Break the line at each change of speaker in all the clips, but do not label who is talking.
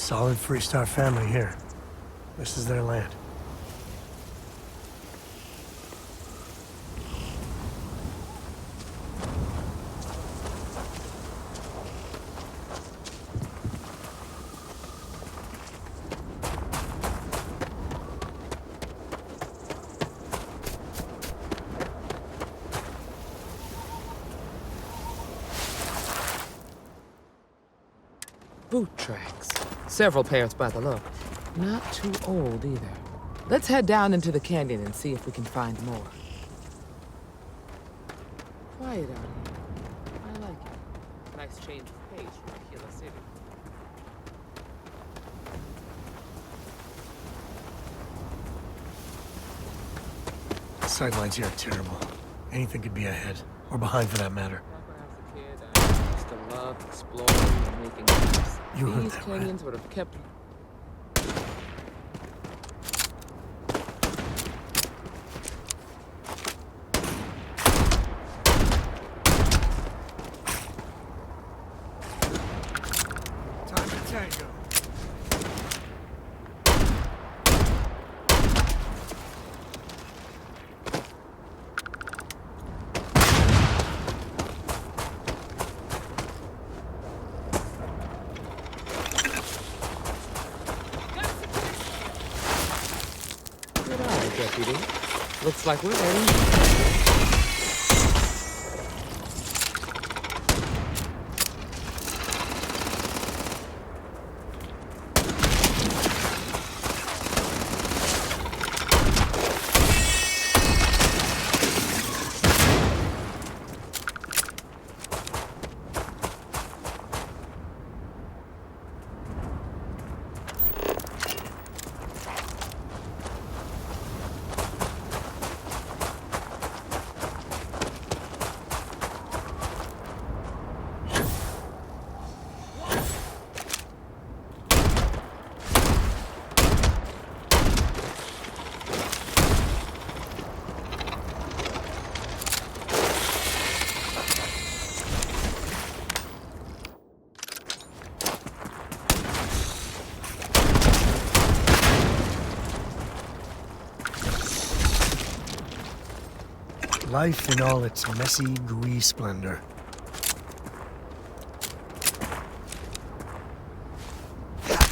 Solid FreeStar family here. This is their land.
Boot tracks. Several pairs by the look. Not too old either. Let's head down into the canyon and see if we can find more. Quiet out here. I like it. Nice change of pace from Killer City.
The sightlines here are terrible. Anything could be ahead, or behind for that matter.
Back when I was a kid, I used to love exploring and making maps.
You heard
These
that,
canyons would have kept.
Time to tango.
Good eye, deputy. Looks like we're ready.
Life in all its messy, gooey splendor.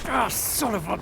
Ah, son of a...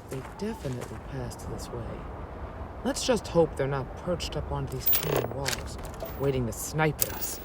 They definitely passed this way. Let's just hope they're not perched up on these canyon walls, waiting to snipe at us.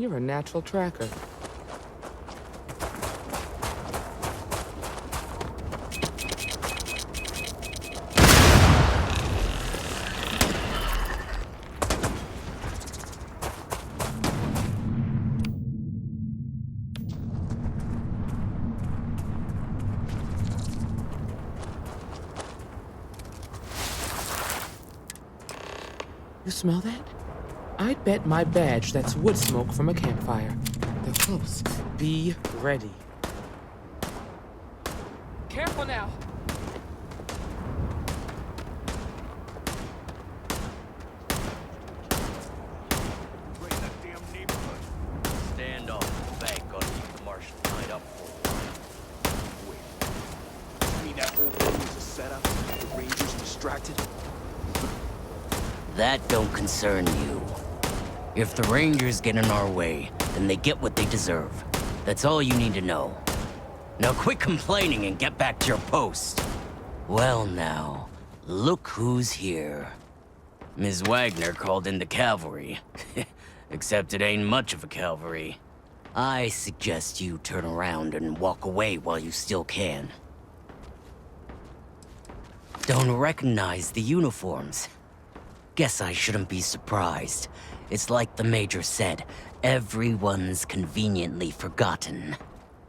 You're a natural tracker. You smell that? I'd bet my badge that's wood smoke from a campfire. They're close. Be ready. Careful now.
Right in that damn neighborhood. Stand off. The bank ought to keep the marshal tied up for a while. Wait. You mean that whole thing was a setup? The Rangers distracted?
That don't concern you. If the Rangers get in our way, then they get what they deserve. That's all you need to know. Now quit complaining and get back to your post. Well now, look who's here. Ms. Wagner called in the cavalry. Except it ain't much of a cavalry. I suggest you turn around and walk away while you still can. Don't recognize the uniforms. Guess I shouldn't be surprised. It's like the Major said, everyone's conveniently forgotten.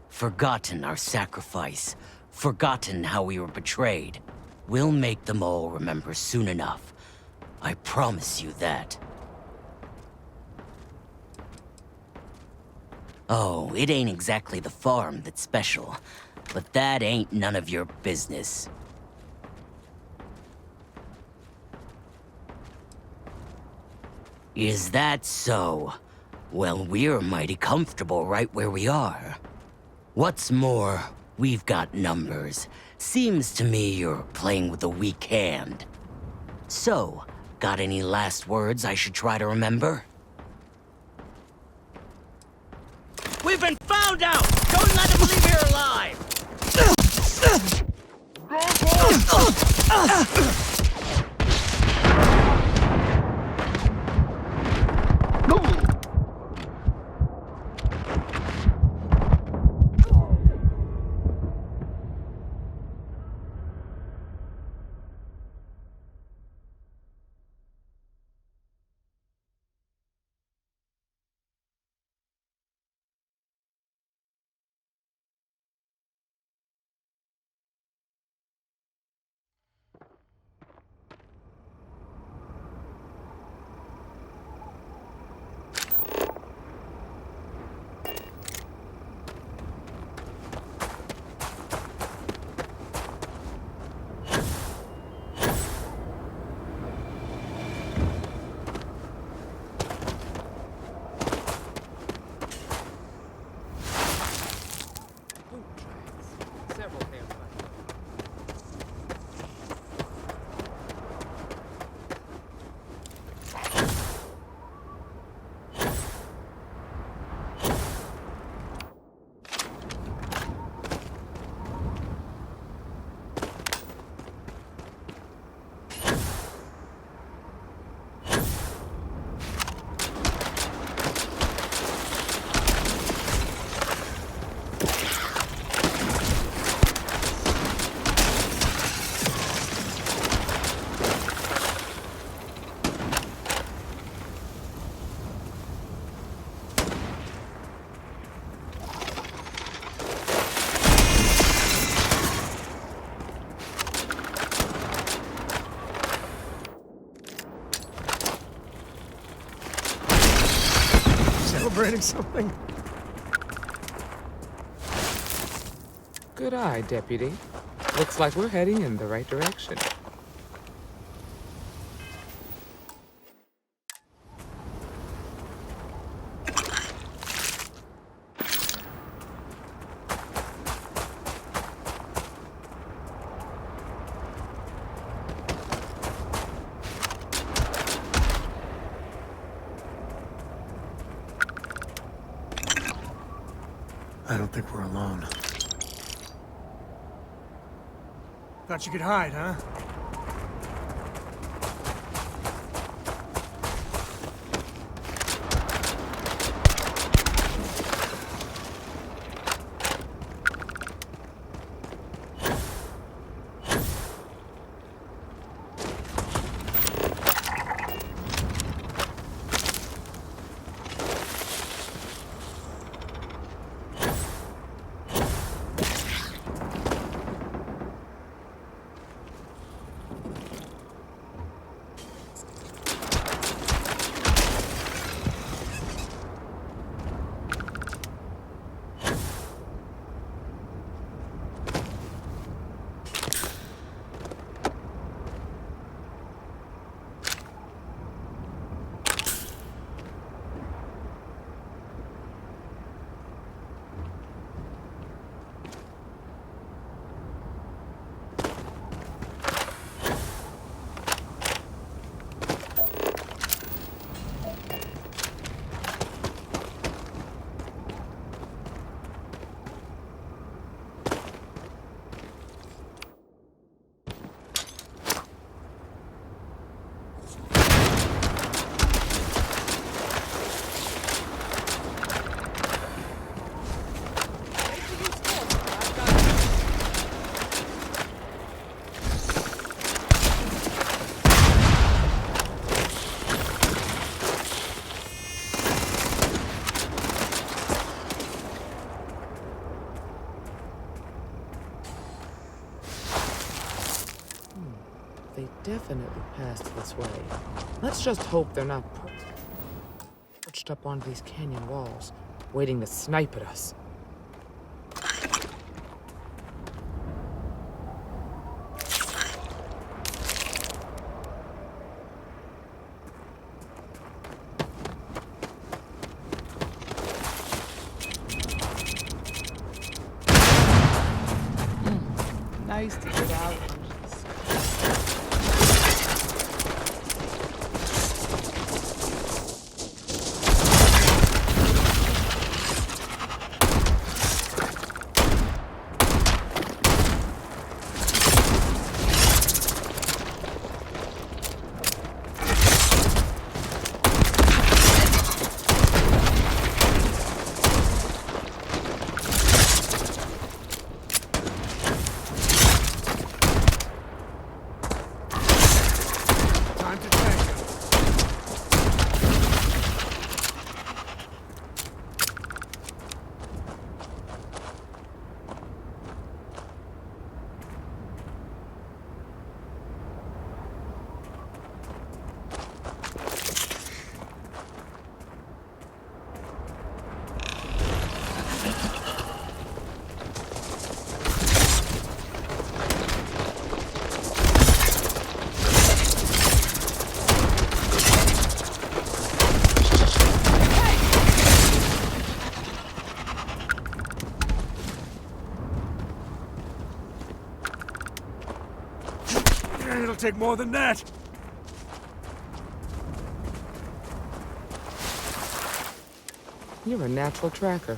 Forgotten our sacrifice. Forgotten how we were betrayed. We'll make them all remember soon enough. I promise you that. Oh, it ain't exactly the farm that's special, but that ain't none of your business. Is that so? Well, we're mighty comfortable right where we are. What's more, we've got numbers. Seems to me you're playing with a weak hand. So, got any last words I should try to remember? We've been found out! Don't let them leave here alive!
Celebrating something?
Good eye, Deputy. Looks like we're heading in the right direction.
I don't think we're alone. Thought you could hide, huh?
definitely passed this way. Let's just hope they're not perched up on these canyon walls, waiting to snipe at us. Nice to get out under the sky.
Time to tango. It'll take more than that.
You're a natural tracker.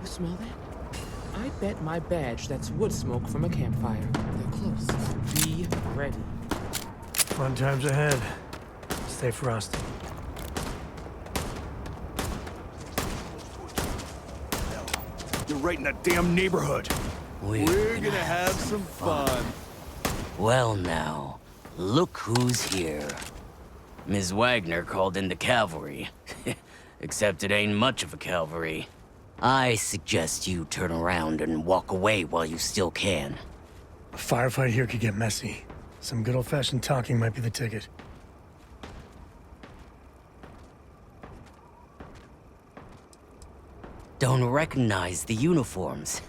You smell that? I bet my badge that's wood smoke from a campfire. They're close. Be ready.
Fun times ahead. Stay frosty.
You're right in that damn neighborhood.
We're
gonna have some fun.
Well now, look who's here. Ms. Wagner called in the cavalry. Except it ain't much of a cavalry. I suggest you turn around and walk away while you still can.
A firefight here could get messy. Some good old-fashioned talking might be the ticket.
Don't recognize the uniforms.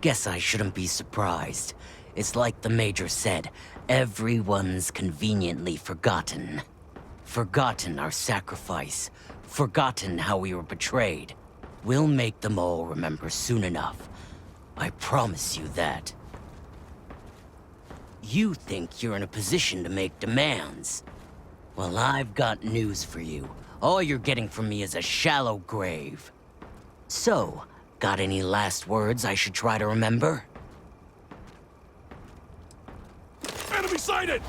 Guess I shouldn't be surprised. It's like the Major said, everyone's conveniently forgotten. Forgotten our sacrifice. Forgotten how we were betrayed. We'll make them all remember soon enough. I promise you that. You think you're in a position to make demands. Well, I've got news for you. All you're getting from me is a shallow grave. So, got any last words I should try to remember?
Enemy sighted!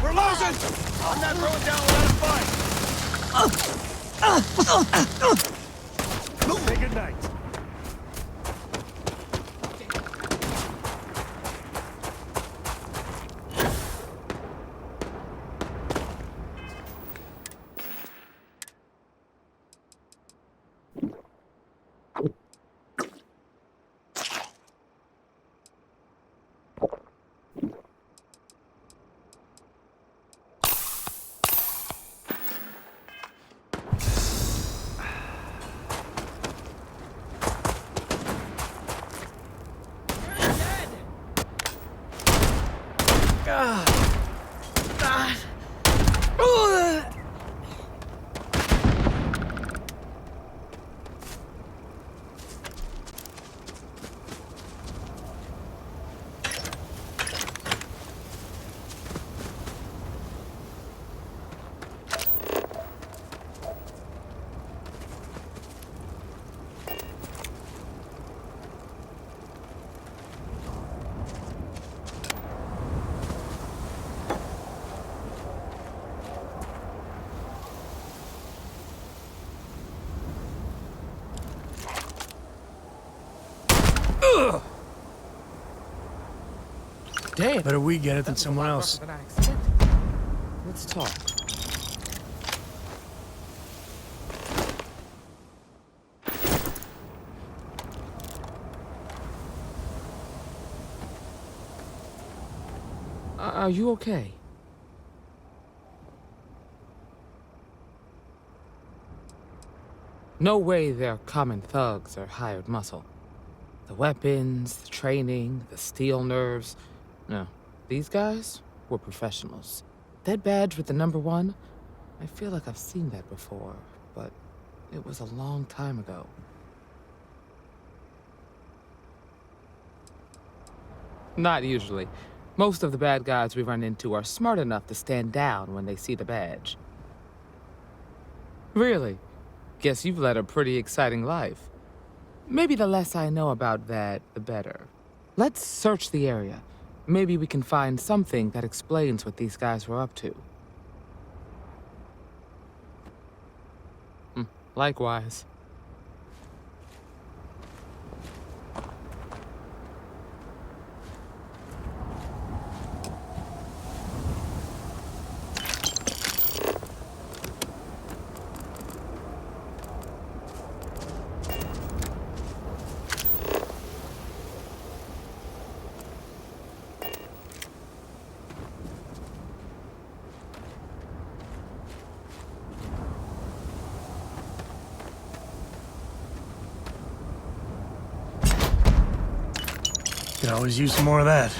We're losing! I'm not throwing down without a fight!
Say goodnight.
Damn.
Better we get it than
That was a
someone
lot
else.
rougher than I expected. Let's talk. Are you okay? No way they're common thugs or hired muscle. The weapons, the training, the steel nerves. No, these guys were professionals. That badge with the #1, I feel like I've seen that before, but it was a long time ago. Not usually. Most of the bad guys we run into are smart enough to stand down when they see the badge. Really? Guess you've led a pretty exciting life. Maybe the less I know about that, the better. Let's search the area. Maybe we can find something that explains what these guys were up to. Likewise.
Could always use some more of that.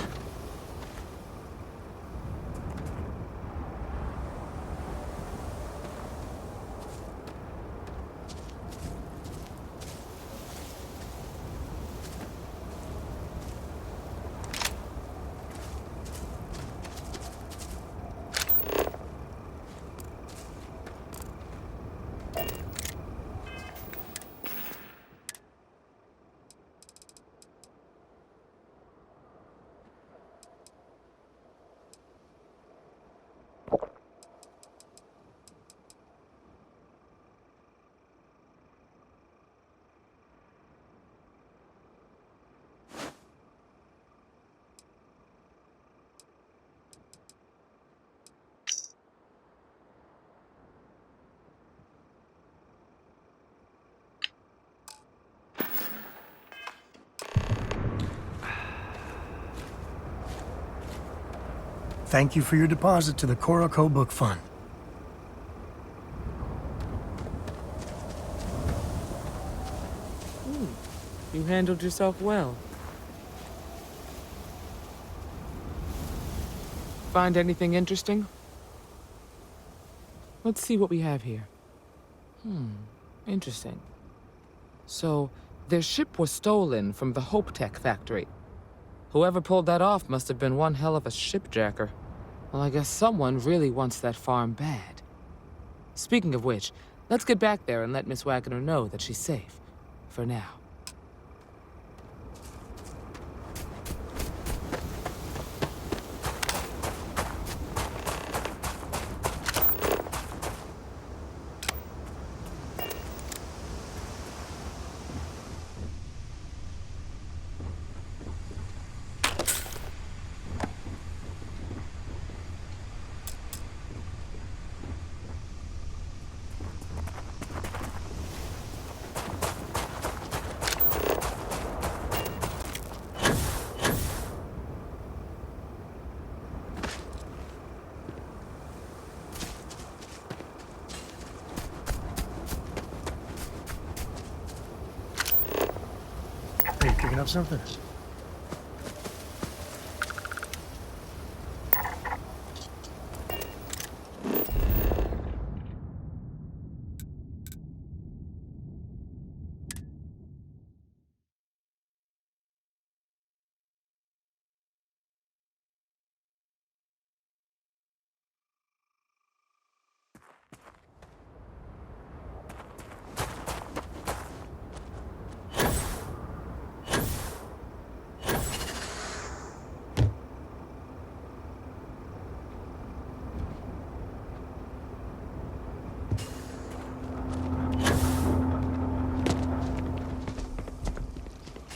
Thank you for your deposit to the Koroko Book Fund.
You handled yourself well. Find anything interesting? Let's see what we have here. Interesting. So, their ship was stolen from the Hope Tech factory. Whoever pulled that off must have been one hell of a shipjacker. Well, I guess someone really wants that farm bad. Speaking of which, let's get back there and let Miss Wagner know that she's safe. For now.
Hey, picking up something?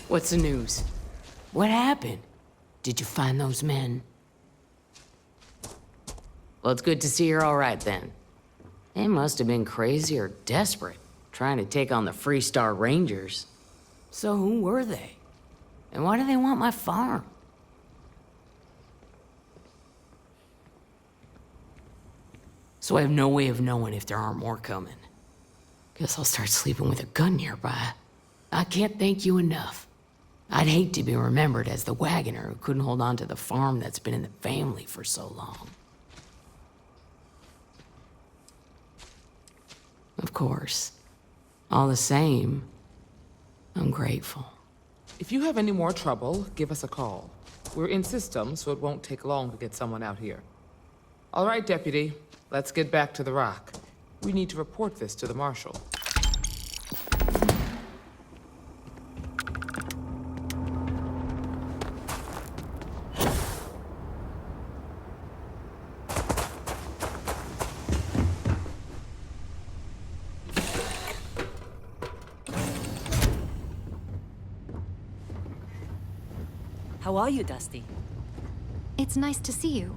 What's the news? What happened? Did you find those men? Well, it's good to see you're all right then. They must have been crazy or desperate, trying to take on the FreeStar Rangers. So who were they? And why do they want my farm? So I have no way of knowing if there aren't more coming. Guess I'll start sleeping with a gun nearby. I can't thank you enough. I'd hate to be remembered as the wagoner who couldn't hold on to the farm that's been in the family for so long. Of course. All the same, I'm grateful.
If you have any more trouble, give us a call. We're in system, so it won't take long to get someone out here. All right, Deputy. Let's get back to the rock. We need to report this to the Marshal.
How are you, Dusty?
It's nice to see you.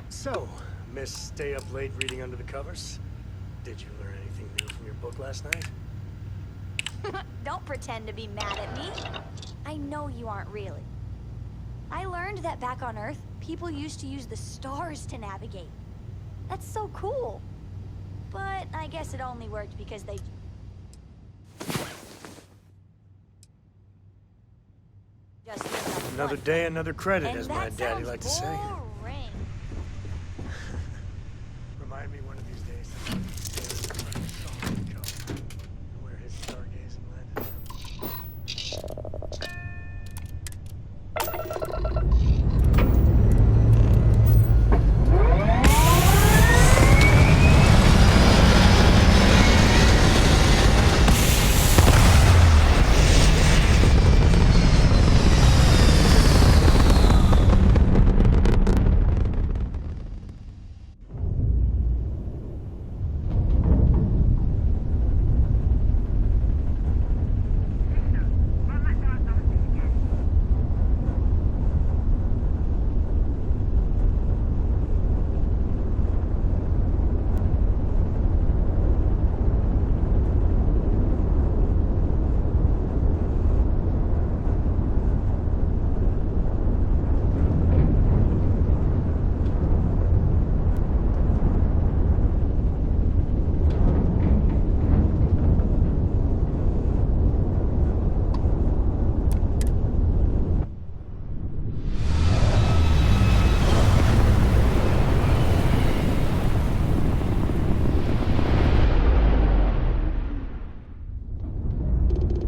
So, Miss Stay Up Late reading under the covers? Did you learn anything new from your book last night?
Don't pretend to be mad at me. I know you aren't really. I learned that back on Earth, people used to use the stars to navigate. That's so cool. But I guess it only worked because they... just used up
Another
one
day,
thing.
another credit,
And
as my
that
daddy
sounds
liked to say.
boring.
Remind me one of these days where his stargazing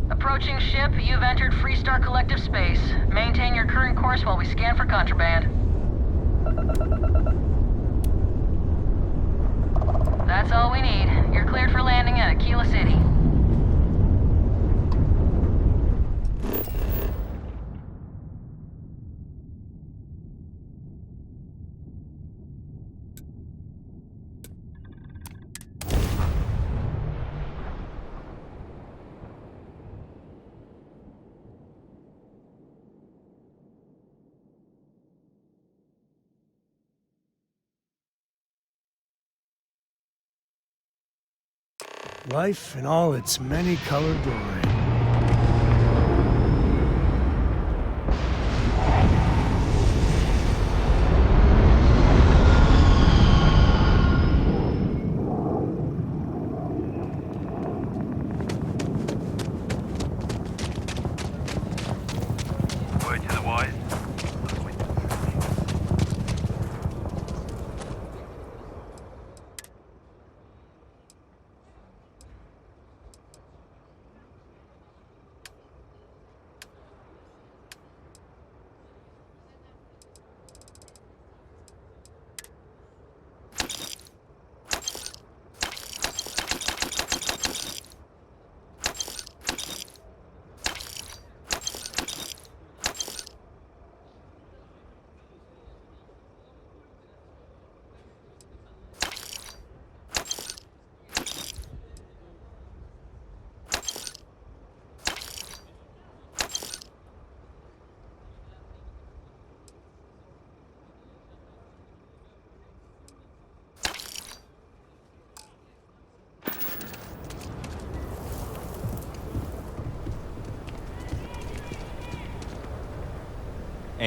Approaching ship, you've entered FreeStar Collective space. Maintain your current course while we scan for contraband. That's all we need. You're cleared for landing at Aquila City.
Life in all its many-colored glory.
Word to the wise.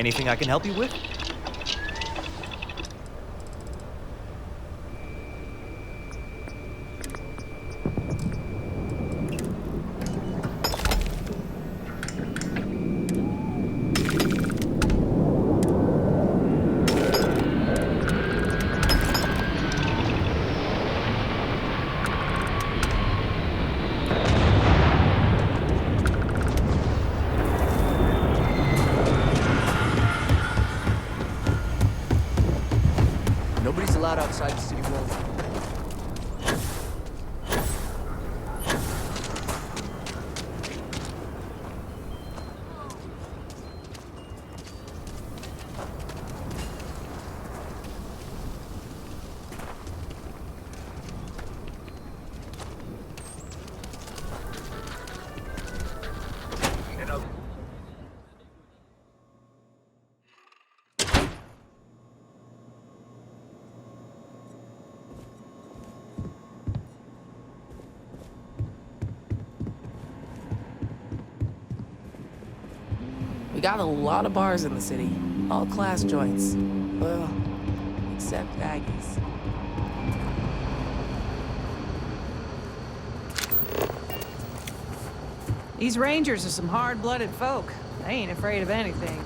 Anything I can help you with?
Nobody's allowed outside the city walls.
We got a lot of bars in the city. All class joints. Well, except Aggie's.
These Rangers are some hard-blooded folk. They ain't afraid of anything.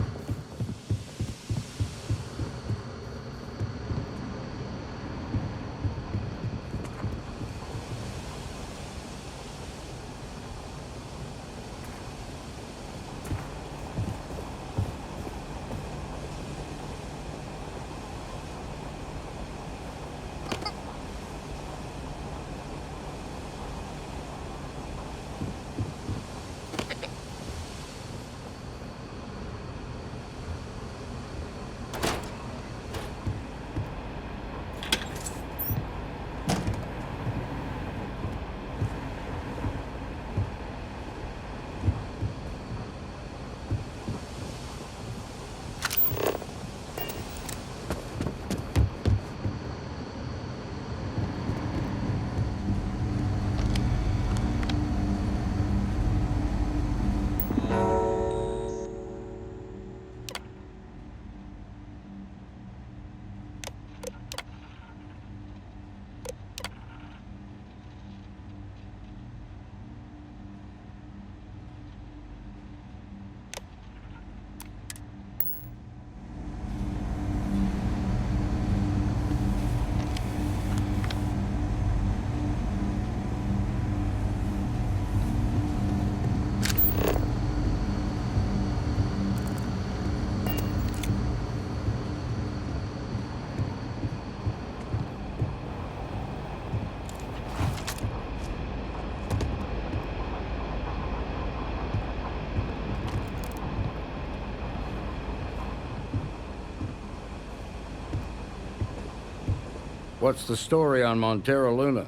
What's the story on Montero Luna?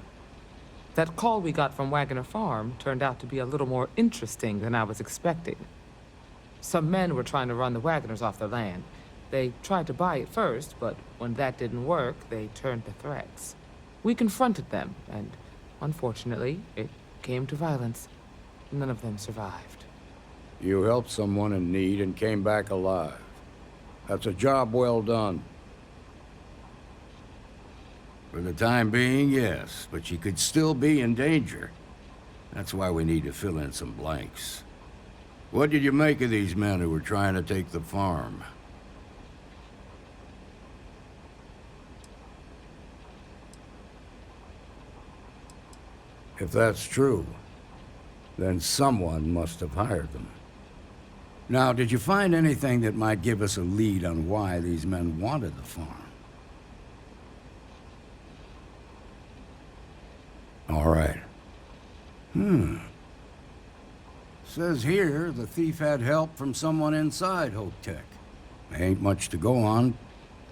That call we got from Wagoner Farm turned out to be a little more interesting than I was expecting. Some men were trying to run the Wagoners off their land. They tried to buy it first, but when that didn't work, they turned to threats. We confronted them, and unfortunately, it came to violence. None of them survived.
You helped someone in need and came back alive. That's a job well done. For the time being, yes, but you could still be in danger. That's why we need to fill in some blanks. What did you make of these men who were trying to take the farm? If that's true, then someone must have hired them. Now, did you find anything that might give us a lead on why these men wanted the farm? All right. Says here the thief had help from someone inside Hotech. Ain't much to go on.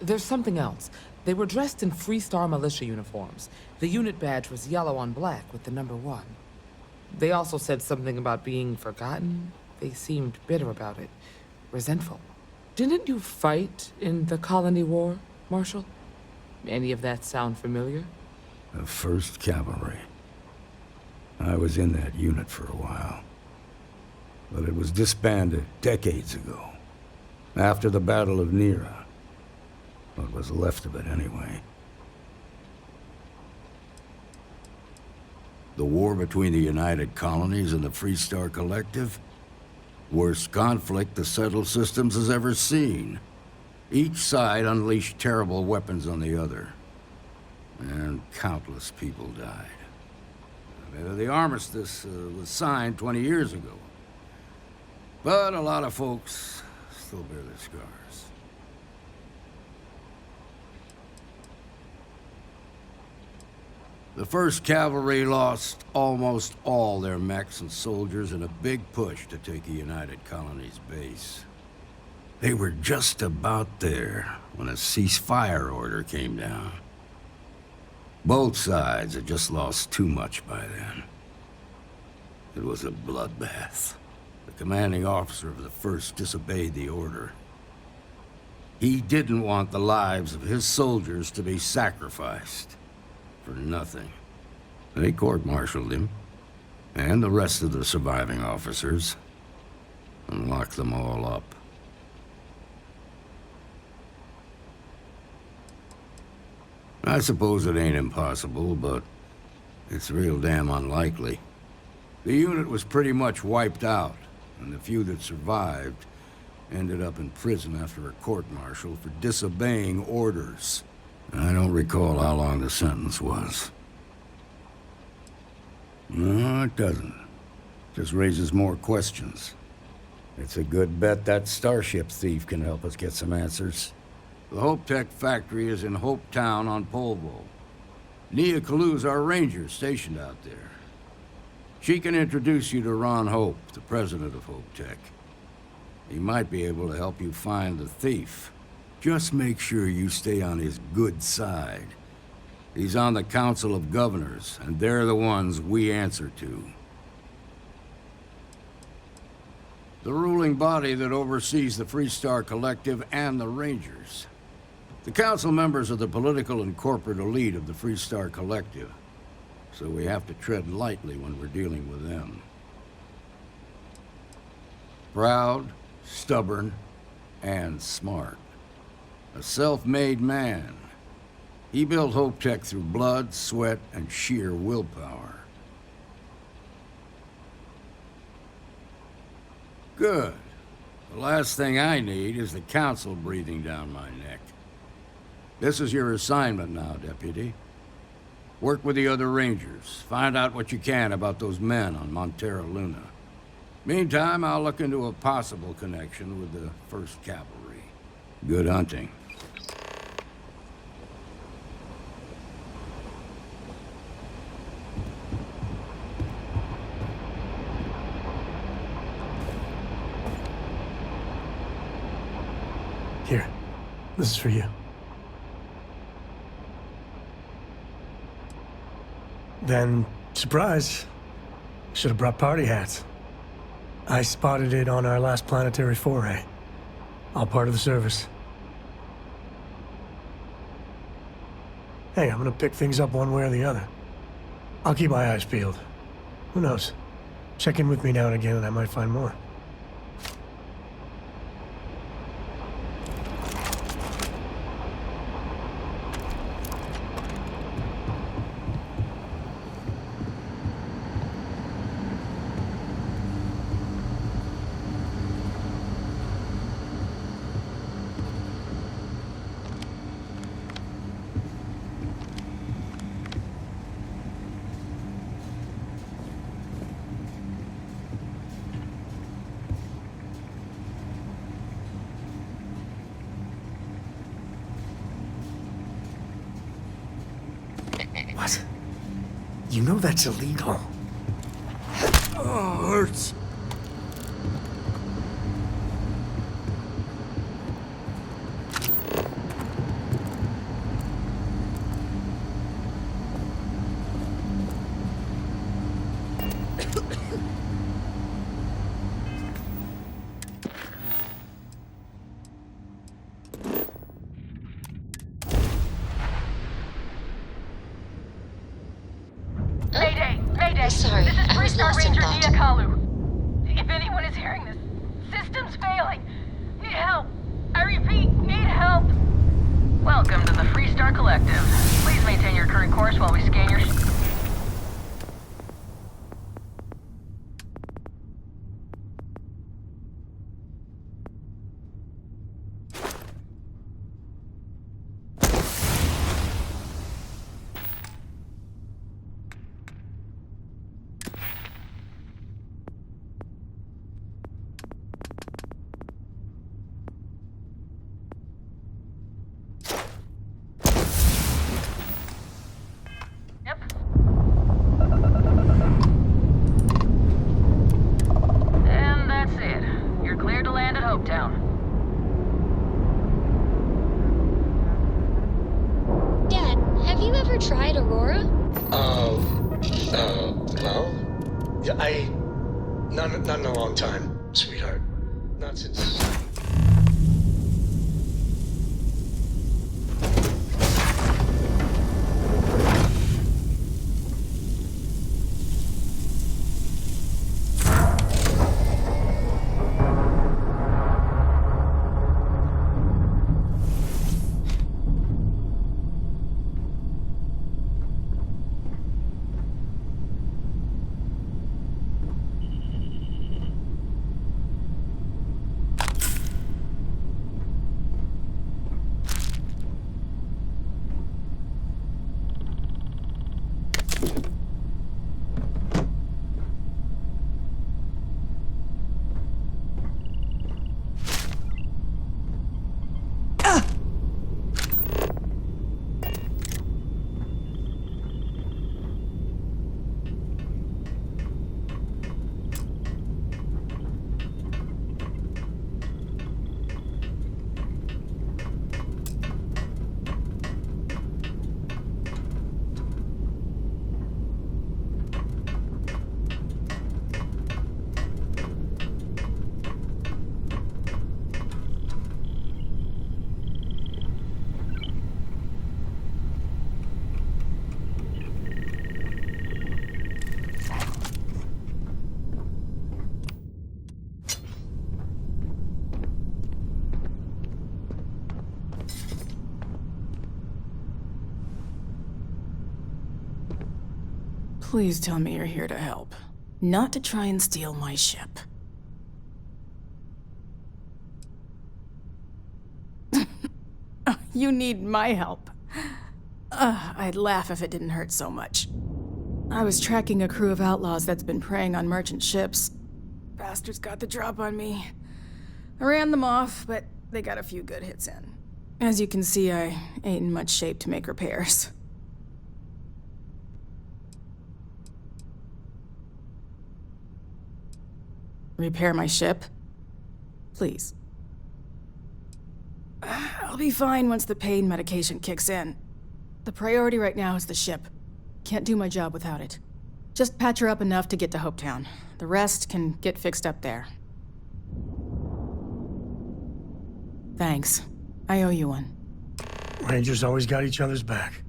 There's something else. They were dressed in FreeStar militia uniforms. The unit badge was yellow on black with the number 1. They also said something about being forgotten. They seemed bitter about it, resentful. Didn't you fight in the Colony War, Marshal? Any of that sound familiar?
The 1st Cavalry. I was in that unit for a while. But it was disbanded decades ago. After the Battle of Nera. What was left of it, anyway. The war between the United Colonies and the FreeStar Collective? Worst conflict the settled systems has ever seen. Each side unleashed terrible weapons on the other. And countless people died. The armistice was signed 20 years ago. But a lot of folks still bear their scars. The 1st Cavalry lost almost all their mechs and soldiers in a big push to take a United Colonies base. They were just about there when a ceasefire order came down. Both sides had just lost too much by then. It was a bloodbath. The commanding officer of the 1st disobeyed the order. He didn't want the lives of his soldiers to be sacrificed for nothing. They court-martialed him, and the rest of the surviving officers, and locked them all up. I suppose it ain't impossible, but it's real damn unlikely. The unit was pretty much wiped out, and the few that survived ended up in prison after a court-martial for disobeying orders. I don't recall how long the sentence was. No, it doesn't. Just raises more questions. It's a good bet that starship thief can help us get some answers. The Hope Tech factory is in Hope Town on Polvo. Nia Kalu's our ranger stationed out there. She can introduce you to Ron Hope, the president of Hope Tech. He might be able to help you find the thief. Just make sure you stay on his good side. He's on the Council of Governors, and they're the ones we answer to. The ruling body that oversees the FreeStar Collective and the Rangers. The council members are the political and corporate elite of the FreeStar Collective, so we have to tread lightly when we're dealing with them. Proud, stubborn, and smart. A self-made man. He built Hope Tech through blood, sweat, and sheer willpower. Good. The last thing I need is the council breathing down my neck. This is your assignment now, Deputy. Work with the other Rangers. Find out what you can about those men on Montera Luna. Meantime, I'll look into a possible connection with the 1st Cavalry. Good hunting.
Here, this is for you. Then, surprise, should have brought party hats. I spotted it on our last planetary foray. All part of the service. Hey, I'm gonna pick things up one way or the other. I'll keep my eyes peeled. Who knows? Check in with me now and again and I might find more. What? You know that's illegal. Oh, hurts.
Sorry, this is FreeStar Ranger Nia Kalu. If anyone is hearing this, system's failing. Need help. I repeat, need help. Welcome to the FreeStar Collective. Please maintain your current course while we scan your... Yep. And that's it. You're cleared to land at Hopetown.
Dad, have you ever tried Aurora?
No? Yeah, not in a long time, sweetheart. Not since...
Please tell me you're here to help, not to try and steal my ship. You need my help. I'd laugh if it didn't hurt so much. I was tracking a crew of outlaws that's been preying on merchant ships. Bastards got the drop on me. I ran them off, but they got a few good hits in. As you can see, I ain't in much shape to make repairs. Repair my ship? Please. I'll be fine once the pain medication kicks in. The priority right now is the ship. Can't do my job without it. Just patch her up enough to get to Hopetown. The rest can get fixed up there. Thanks. I owe you one.
Rangers always got each other's back.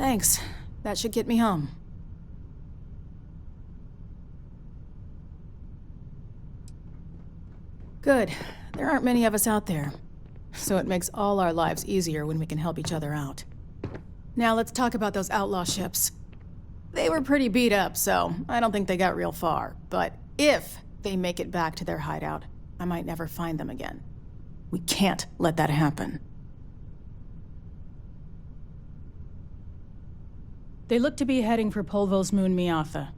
Thanks. That should get me home. Good. There aren't many of us out there. So it makes all our lives easier when we can help each other out. Now let's talk about those outlaw ships. They were pretty beat up, so I don't think they got real far. But if they make it back to their hideout, I might never find them again. We can't let that happen.
They look to be heading for Polvo's moon Miatha.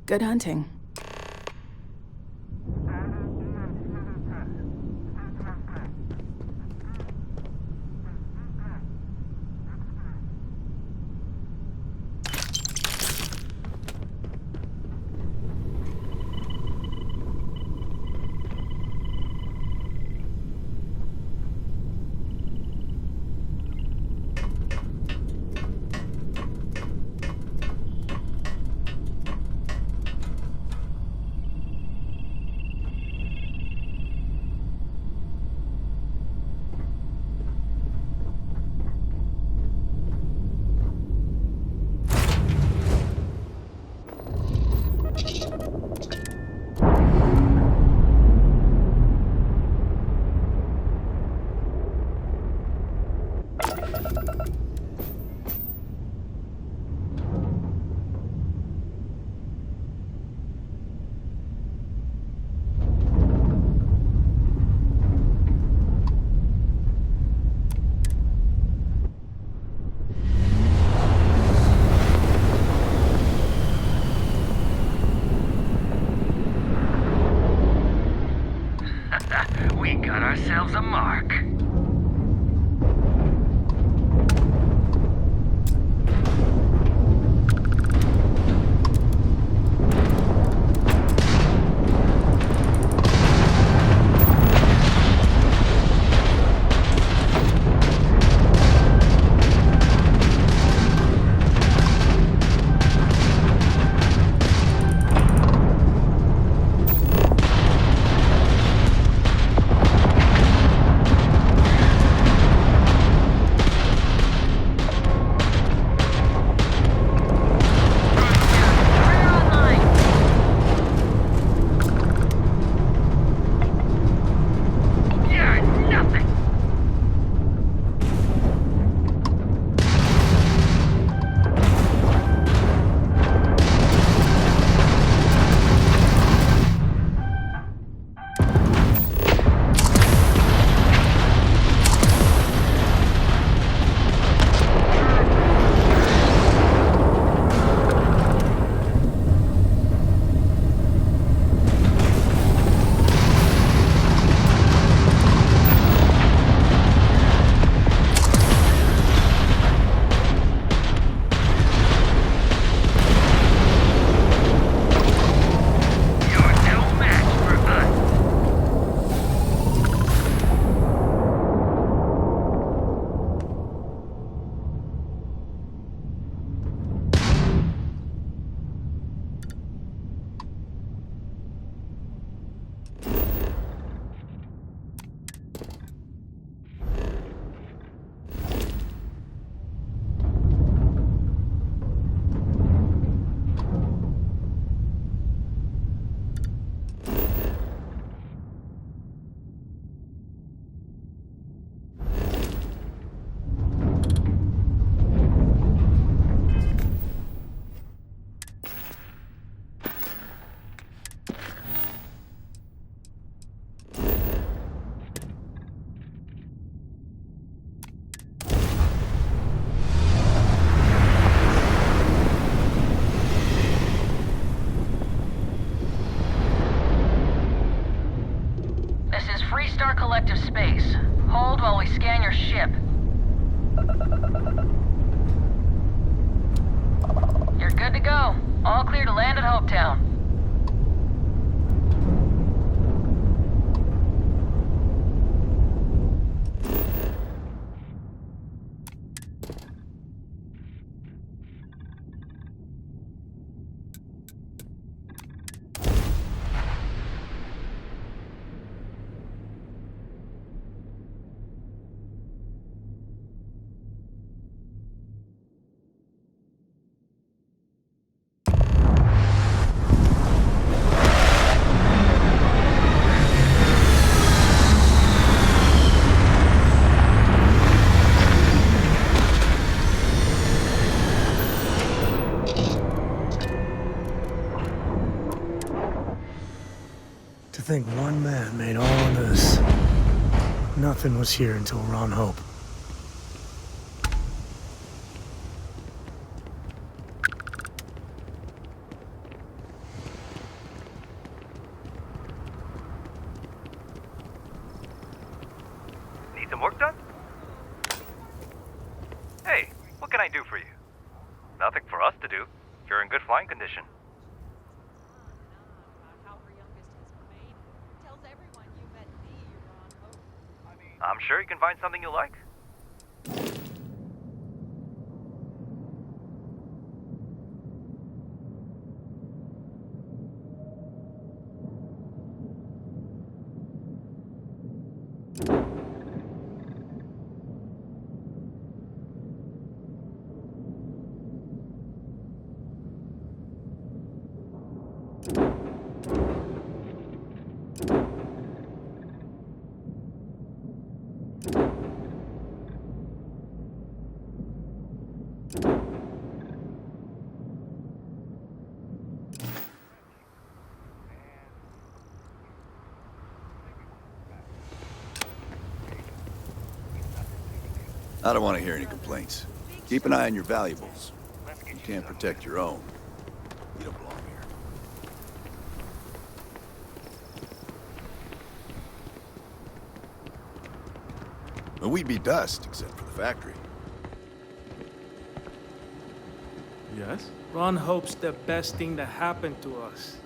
Good hunting.
We got ourselves a mark.
FreeStar collective space. Hold while we scan your ship. You're good to go. All clear to land at Hopetown.
man made all of this. Nothing was here until Ron Hope.
Need some work done? Hey, what can I do for you? Nothing for us to do, if you're in good flying condition. I'm sure you can find something you like.
I don't want to hear any complaints. Keep an eye on your valuables. You can't protect your own. You don't belong here. Well, we'd be dust, except for the factory.
Yes? Ron Hope's the best thing that happened to us.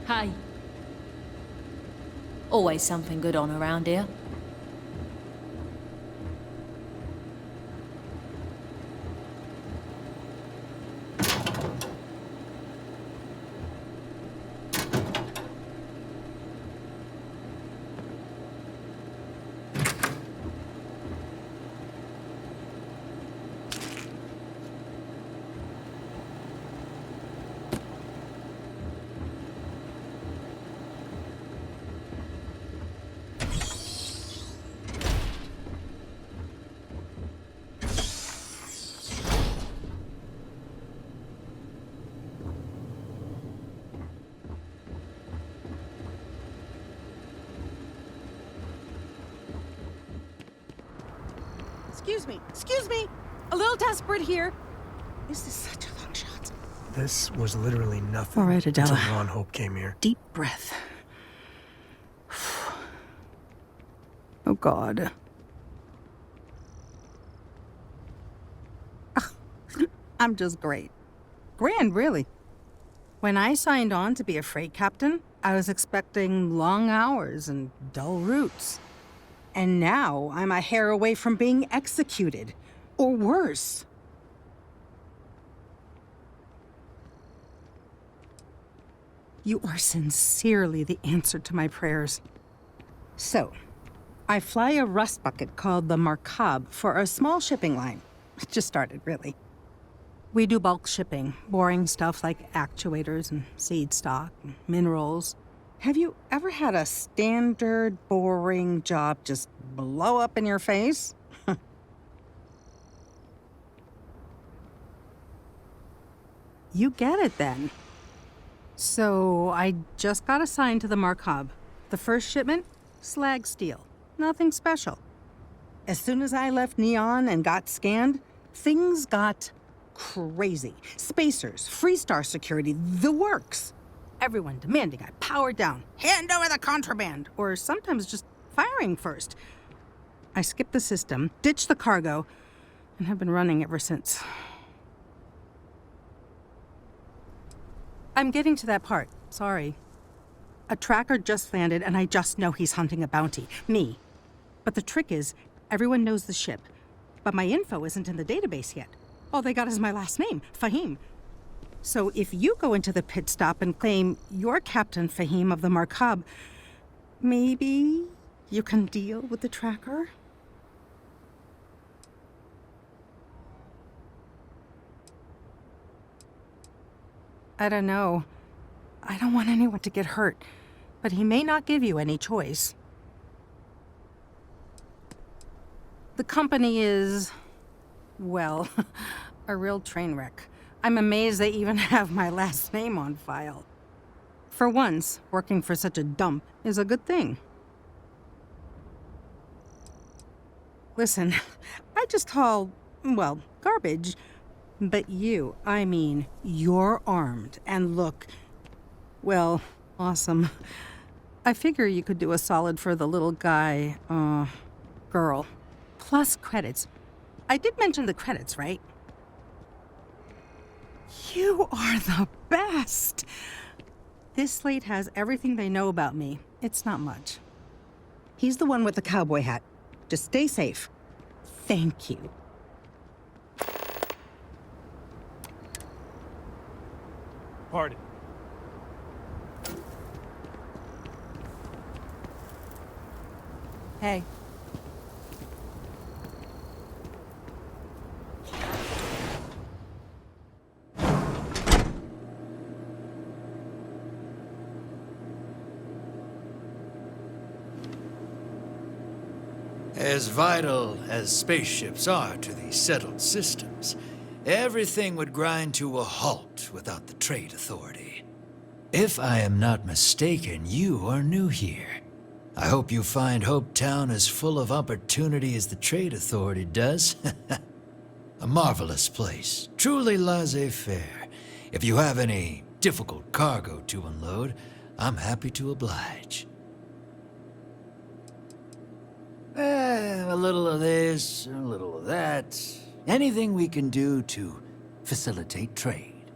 Hi. Always something good on around here.
Excuse me! A little desperate here. This is such a long shot.
This was literally nothing
All right, Adela.
until Ron Hope came here.
Deep breath. Oh, God. I'm just great. Grand, really. When I signed on to be a freight captain, I was expecting long hours and dull routes. And now I'm a hair away from being executed. Or worse. You are sincerely the answer to my prayers. So, I fly a rust bucket called the Markab for a small shipping line. It just started, really. We do bulk shipping, boring stuff like actuators and seed stock and minerals. Have you ever had a standard, boring job just blow up in your face? You get it then. So I just got assigned to the Markab. The first shipment, slag steel. Nothing special. As soon as I left Neon and got scanned, things got crazy. Spacers, FreeStar security, the works. Everyone demanding I power down, hand over the contraband, or sometimes just firing first. I skipped the system, ditched the cargo, and have been running ever since. I'm getting to that part. Sorry. A tracker just landed, and I just know he's hunting a bounty. Me. But the trick is, everyone knows the ship. But my info isn't in the database yet. All they got is my last name, Fahim. So if you go into the pit stop and claim you're Captain Fahim of the Markab, maybe you can deal with the tracker?
I don't know. I don't want anyone to get hurt, but he may not give you any choice. The company is, well, a real train wreck. I'm amazed they even have my last name on file. For once, working for such a dump is a good thing. Listen, I just haul, well, garbage. But you, I mean, you're armed and look, well, awesome. I figure you could do a solid for the little guy, girl. Plus credits. I did mention the credits, right? You are the best! This slate has everything they know about me. It's not much.
He's the one with the cowboy hat. Just stay safe.
Thank you.
Pardon.
Hey.
As vital as spaceships are to the settled systems, everything would grind to a halt without the Trade Authority. If I am not mistaken, you are new here. I hope you find Hope Town as full of opportunity as the Trade Authority does. A marvelous place, truly laissez-faire. If you have any difficult cargo to unload, I'm happy to oblige. A little of this, a little of that. Anything we can do to facilitate trade.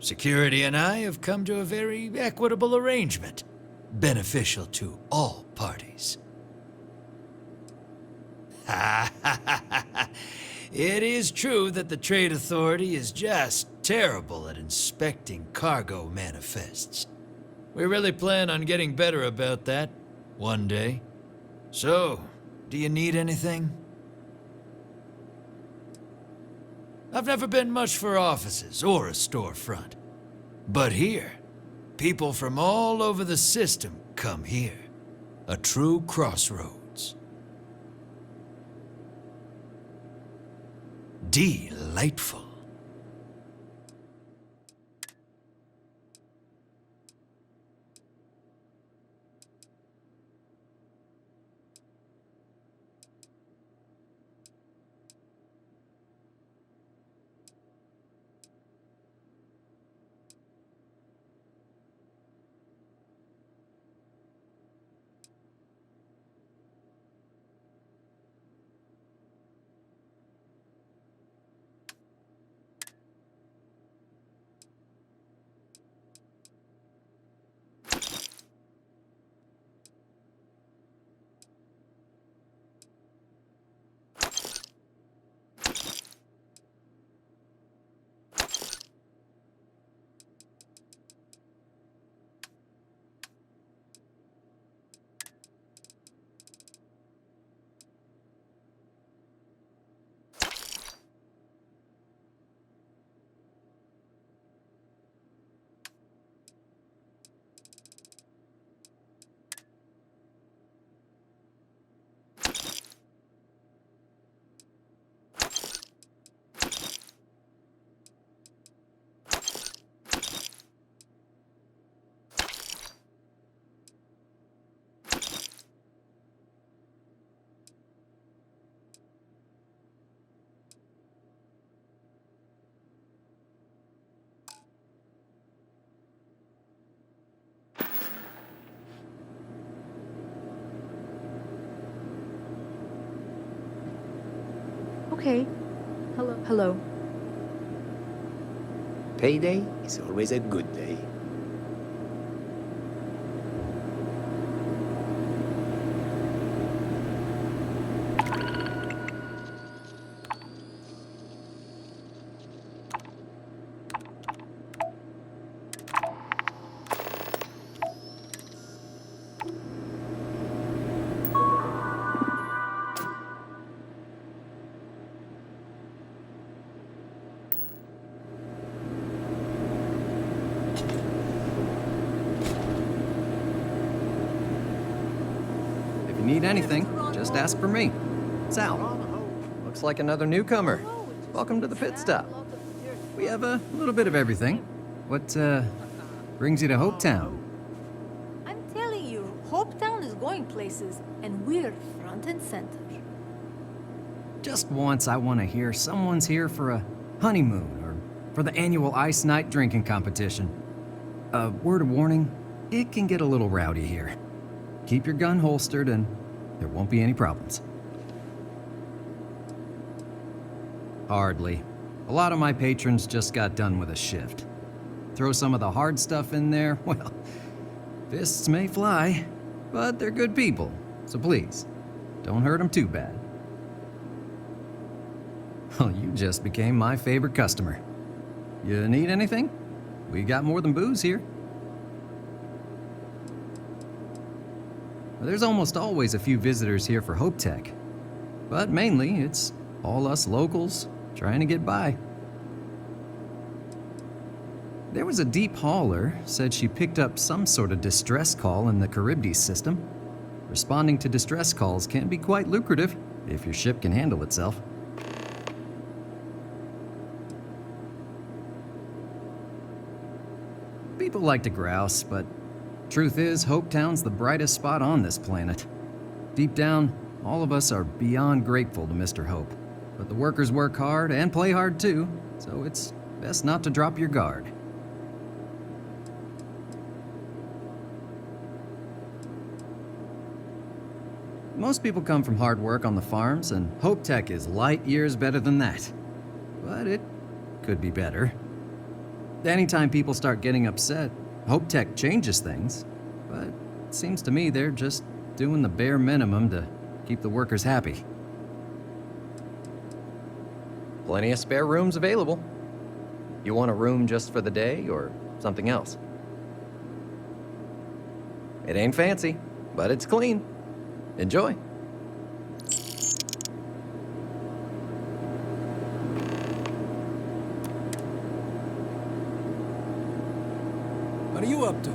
Security and I have come to a very equitable arrangement, beneficial to all parties. It is true that the Trade Authority is just terrible at inspecting cargo manifests. We really plan on getting better about that one day. So, do you need anything? I've never been much for offices or a storefront. But here, people from all over the system come here. A true crossroads. Delightful.
Okay. Hello.
Payday is always a good day.
need anything, just ask for me. Sal. Looks like another newcomer. Welcome to the pit stop. We have a little bit of everything. What, brings you to Hopetown?
I'm telling you, Hopetown is going places, and we're front and center.
Just once I want to hear someone's here for a honeymoon or for the annual Ice Night drinking competition. A word of warning, it can get a little rowdy here. Keep your gun holstered and there won't be any problems. Hardly. A lot of my patrons just got done with a shift. Throw some of the hard stuff in there, well, fists may fly, but they're good people, so please, don't hurt them too bad. Well, you just became my favorite customer. You need anything? We got more than booze here. There's almost always a few visitors here for Hope Tech, but mainly it's all us locals trying to get by. There was a deep hauler said she picked up some sort of distress call in the Charybdis system. Responding to distress calls can be quite lucrative if your ship can handle itself. People like to grouse, but truth is, Hopetown's the brightest spot on this planet. Deep down, all of us are beyond grateful to Mr. Hope. But the workers work hard and play hard too, so it's best not to drop your guard. Most people come from hard work on the farms, and Hope Tech is light years better than that. But it could be better. Anytime people start getting upset, Hope Tech changes things. But it seems to me they're just doing the bare minimum to keep the workers happy. Plenty of spare rooms available. You want a room just for the day or something else? It ain't fancy, but it's clean. Enjoy.
What are you up to?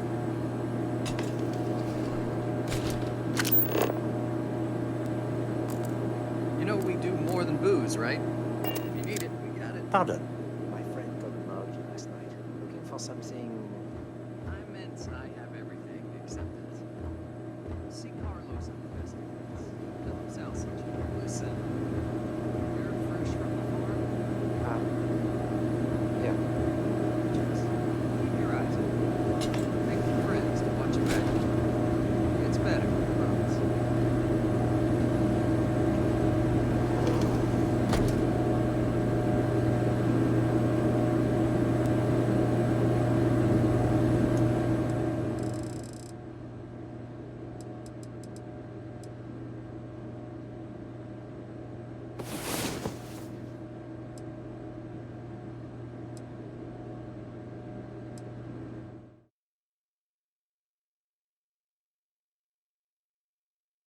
You know we do more than booze, right? If you need it, we got it.
Pardon. My friend got murdered last night. Looking for something...
I meant I have everything except that. See Carlos.